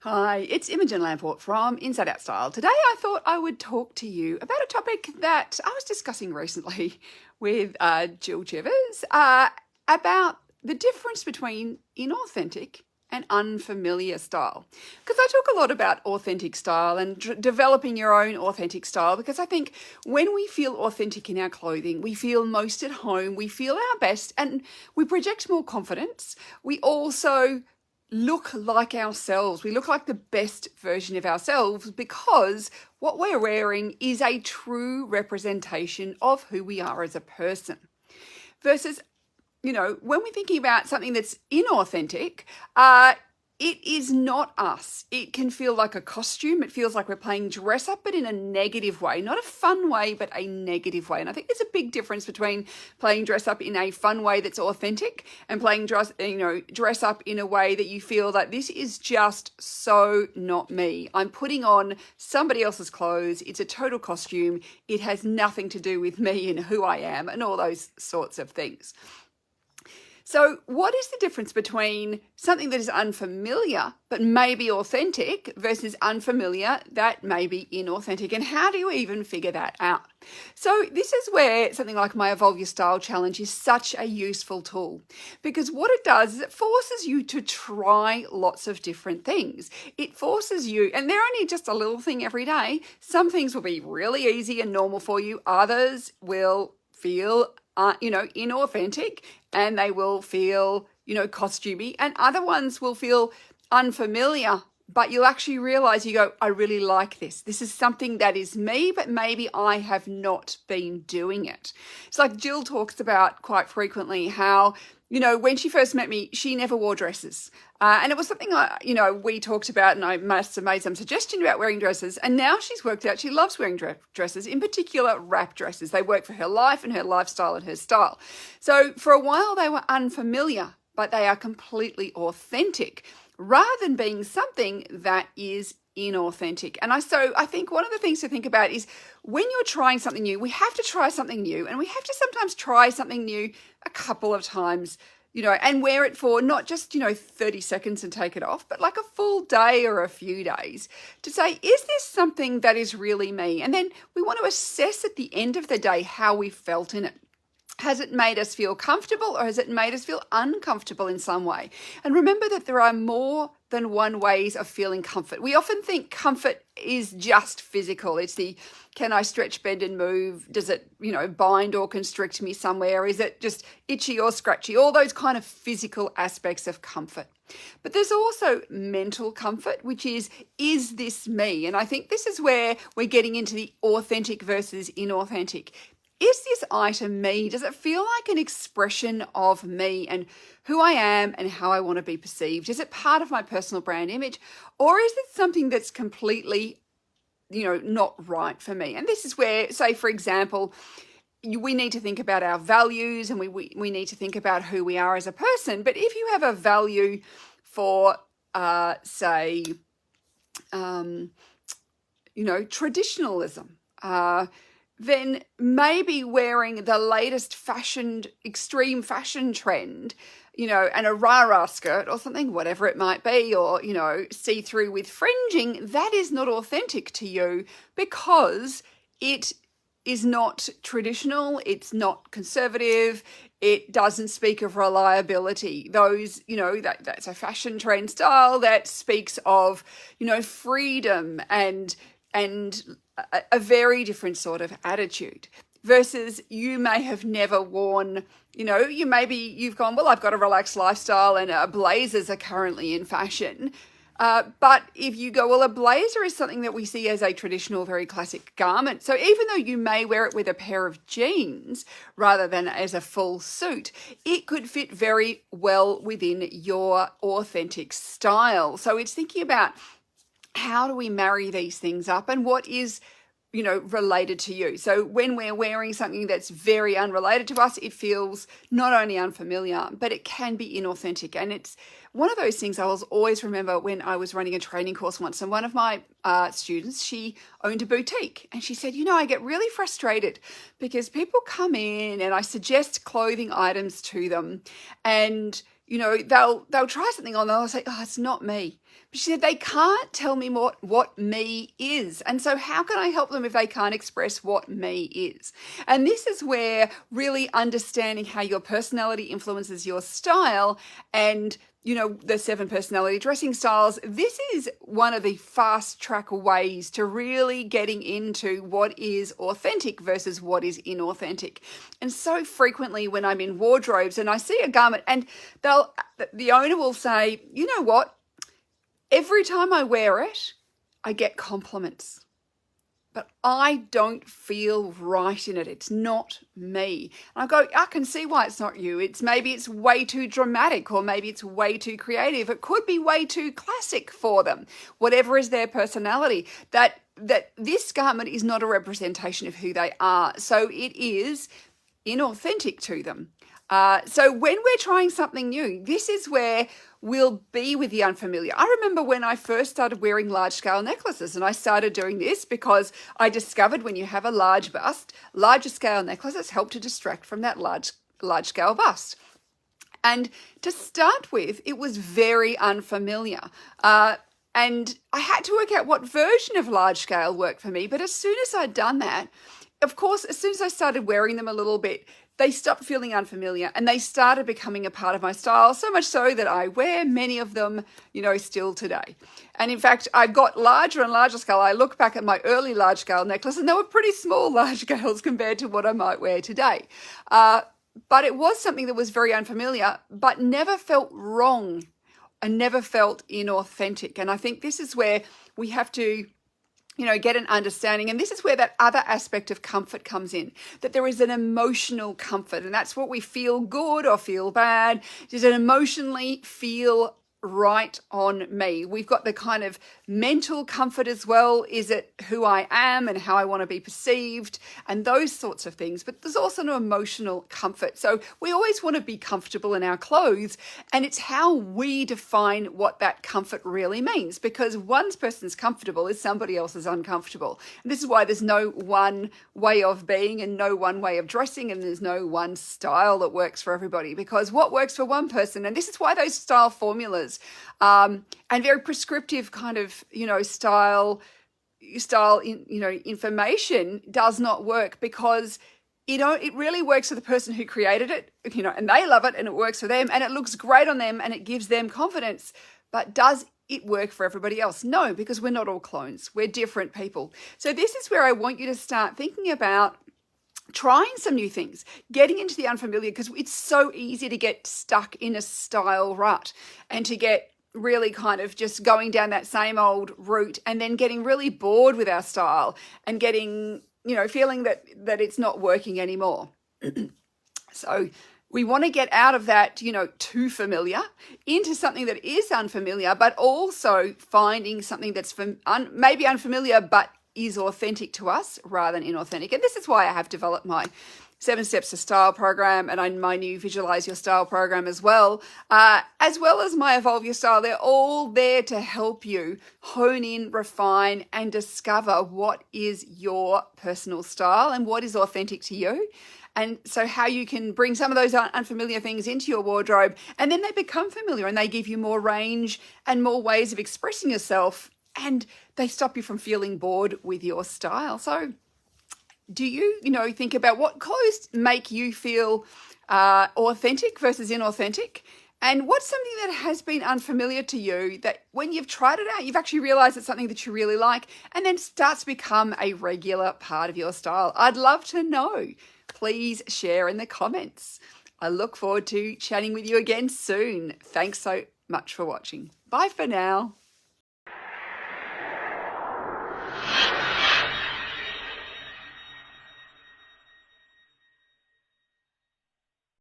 Hi, it's Imogen Lamport from Inside Out Style. Today I thought I would talk to you about a topic that I was discussing recently with Jill Chivers about the difference between inauthentic and unfamiliar style. Because I talk a lot about authentic style and developing your own authentic style, because I think when we feel authentic in our clothing, we feel most at home, we feel our best, and we project more confidence. We also look like ourselves. We look like the best version of ourselves because what we're wearing is a true representation of who we are as a person. Versus, when we're thinking about something that's inauthentic, it is not us. It can feel like a costume. It feels like we're playing dress up, but in a negative way, not a fun way, but a negative way. And I think there's a big difference between playing dress up in a fun way that's authentic and playing dress up in a way that you feel that this is just so not me. I'm putting on somebody else's clothes. It's a total costume. It has nothing to do with me and who I am and all those sorts of things. So what is the difference between something that is unfamiliar but maybe authentic versus unfamiliar that may be inauthentic? And how do you even figure that out? So this is where something like my Evolve Your Style Challenge is such a useful tool, because what it does is it forces you to try lots of different things. It forces you, and they're only just a little thing every day. Some things will be really easy and normal for you. Others will feel inauthentic, and they will feel, costumey, and other ones will feel unfamiliar, but you'll actually realize, you go, I really like this. This is something that is me, but maybe I have not been doing it. It's like Jill talks about quite frequently how, when she first met me, she never wore dresses. And it was something we talked about, and I must have made some suggestion about wearing dresses. And now she's worked out she loves wearing dresses, in particular wrap dresses. They work for her life and her lifestyle and her style. So for a while they were unfamiliar, but they are completely authentic, rather than being something that is inauthentic. And I think one of the things to think about is when you're trying something new, we have to try something new, and we have to sometimes try something new a couple of times, and wear it for not just, 30 seconds and take it off, but like a full day or a few days to say, is this something that is really me? And then we want to assess at the end of the day how we felt in it. Has it made us feel comfortable, or has it made us feel uncomfortable in some way? And remember that there are more than one ways of feeling comfort. We often think comfort is just physical. It's the, can I stretch, bend and move? Does it, bind or constrict me somewhere? Is it just itchy or scratchy? All those kind of physical aspects of comfort. But there's also mental comfort, which is this me? And I think this is where we're getting into the authentic versus inauthentic. Is this item me? Does it feel like an expression of me and who I am and how I want to be perceived? Is it part of my personal brand image? Or is it something that's completely, not right for me? And this is where, say, for example, we need to think about our values, and we need to think about who we are as a person. But if you have a value for, traditionalism, then maybe wearing the latest extreme fashion trend, and a rah-rah skirt or something, whatever it might be, or, see-through with fringing, that is not authentic to you because it is not traditional, it's not conservative, it doesn't speak of reliability. Those, that's a fashion trend style that speaks of, freedom and a very different sort of attitude, versus you may have never worn, you've gone, well, I've got a relaxed lifestyle and blazers are currently in fashion. But if you go, well, a blazer is something that we see as a traditional, very classic garment. So even though you may wear it with a pair of jeans rather than as a full suit, it could fit very well within your authentic style. So it's thinking about, how do we marry these things up, and what is, related to you? So when we're wearing something that's very unrelated to us, it feels not only unfamiliar, but it can be inauthentic. And it's one of those things I will always remember when I was running a training course once, and one of my students, she owned a boutique, and she said, I get really frustrated because people come in and I suggest clothing items to them, and they'll try something on, they'll say, oh, it's not me. But she said they can't tell me what me is. And so how can I help them if they can't express what me is? And this is where really understanding how your personality influences your style and the 7 personality dressing styles, this is one of the fast track ways to really getting into what is authentic versus what is inauthentic. And so frequently when I'm in wardrobes and I see a garment and the owner will say, you know what? Every time I wear it, I get compliments. But I don't feel right in it. It's not me. And I go, I can see why it's not you. Maybe it's way too dramatic, or maybe it's way too creative. It could be way too classic for them. Whatever is their personality, that this garment is not a representation of who they are. So it is inauthentic to them. So when we're trying something new, this is where we'll be with the unfamiliar. I remember when I first started wearing large scale necklaces, and I started doing this because I discovered when you have a large bust, larger scale necklaces help to distract from that large scale bust. And to start with, it was very unfamiliar. And I had to work out what version of large scale worked for me. But as soon as I'd done that, of course, as soon as I started wearing them a little bit, they stopped feeling unfamiliar and they started becoming a part of my style, so much so that I wear many of them, still today. And in fact, I got larger and larger scale. I look back at my early large scale necklace and they were pretty small large scales compared to what I might wear today. But it was something that was very unfamiliar, but never felt wrong and never felt inauthentic. And I think this is where we have to get an understanding. And this is where that other aspect of comfort comes in, that there is an emotional comfort. And that's what we feel good or feel bad. Does it emotionally feel right on me? We've got the kind of mental comfort as well. Is it who I am and how I want to be perceived and those sorts of things? But there's also an emotional comfort. So we always want to be comfortable in our clothes, and it's how we define what that comfort really means, because one person's comfortable is somebody else's uncomfortable. And this is why there's no one way of being and no one way of dressing, and there's no one style that works for everybody, because what works for one person, and this is why those style formulas and very prescriptive kind of, style information does not work, because it really works for the person who created it, and they love it and it works for them and it looks great on them and it gives them confidence. But does it work for everybody else? No, because we're not all clones. We're different people. So this is where I want you to start thinking about trying some new things, getting into the unfamiliar, because it's so easy to get stuck in a style rut and to get really kind of just going down that same old route and then getting really bored with our style and getting, feeling that it's not working anymore. So we want to get out of that, too familiar into something that is unfamiliar, but also finding something that's maybe unfamiliar, but is authentic to us rather than inauthentic. And this is why I have developed my 7 Steps to Style program and my new Visualize Your Style program as well as my Evolve Your Style. They're all there to help you hone in, refine, and discover what is your personal style and what is authentic to you. And so how you can bring some of those unfamiliar things into your wardrobe, and then they become familiar and they give you more range and more ways of expressing yourself, and they stop you from feeling bored with your style. So do you, think about what clothes make you feel authentic versus inauthentic? And what's something that has been unfamiliar to you that when you've tried it out, you've actually realized it's something that you really like and then starts to become a regular part of your style? I'd love to know. Please share in the comments. I look forward to chatting with you again soon. Thanks so much for watching. Bye for now.